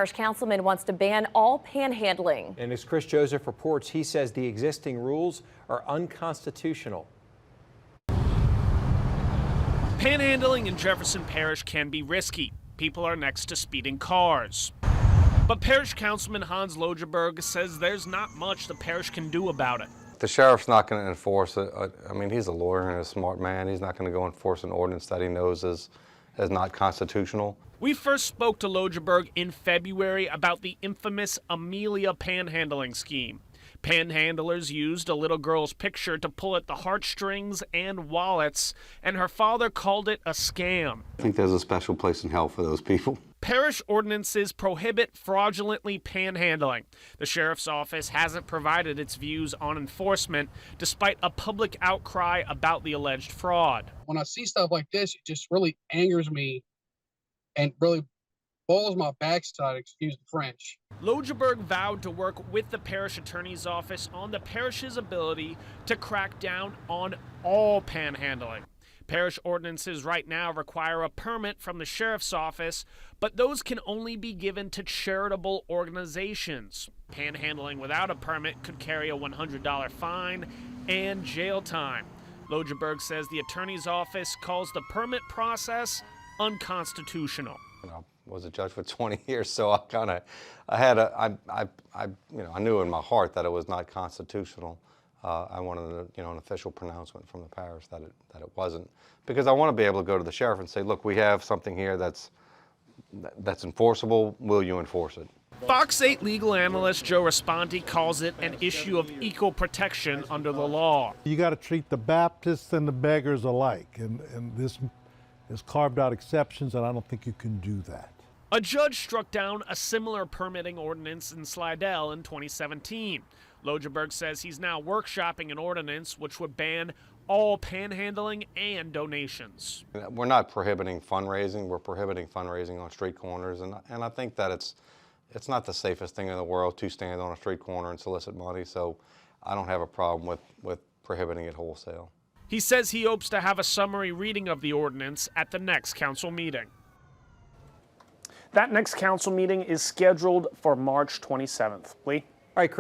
Parish Councilman wants to ban all panhandling. And as Chris Joseph reports, he says the existing rules are unconstitutional. Panhandling in Jefferson Parish can be risky. People are next to speeding cars. But Parish Councilman Hans Logeberg says there's not much the parish can do about it. The sheriff's not going to enforce it. I mean, he's a lawyer and a smart man. He's not going to go enforce an ordinance that he knows is not constitutional. We first spoke to Logeberg in February about the infamous Amelia panhandling scheme. Panhandlers used a little girl's picture to pull at the heartstrings and wallets, and her father called it a scam. I think there's a special place in hell for those people. Parish ordinances prohibit fraudulently panhandling. The sheriff's office hasn't provided its views on enforcement, despite a public outcry about the alleged fraud. When I see stuff like this, it just really angers me and really boils my backside, excuse the French. Logeberg vowed to work with the parish attorney's office on the parish's ability to crack down on all panhandling. Parish ordinances right now require a permit from the sheriff's office, but those can only be given to charitable organizations. Panhandling without a permit could carry a $100 fine and jail time. Logeberg says the attorney's office calls the permit process unconstitutional. I was a judge for 20 years, so I knew in my heart that it was not constitutional. I wanted an official pronouncement from the parish that it wasn't, because I want to be able to go to the sheriff and say, look, we have something here that's enforceable. Will you enforce it? Fox 8 legal analyst Joe Responti calls it an issue of equal protection under the law. You got to treat the Baptists and the beggars alike, and this has carved out exceptions, and I don't think you can do that. A judge struck down a similar permitting ordinance in Slidell in 2017. Logeberg says he's now workshopping an ordinance which would ban all panhandling and donations. We're not prohibiting fundraising. We're prohibiting fundraising on street corners, and I think that it's not the safest thing in the world to stand on a street corner and solicit money, so I don't have a problem with prohibiting it wholesale. He says he hopes to have a summary reading of the ordinance at the next council meeting. That next council meeting is scheduled for March 27th. Lee? All right, Chris.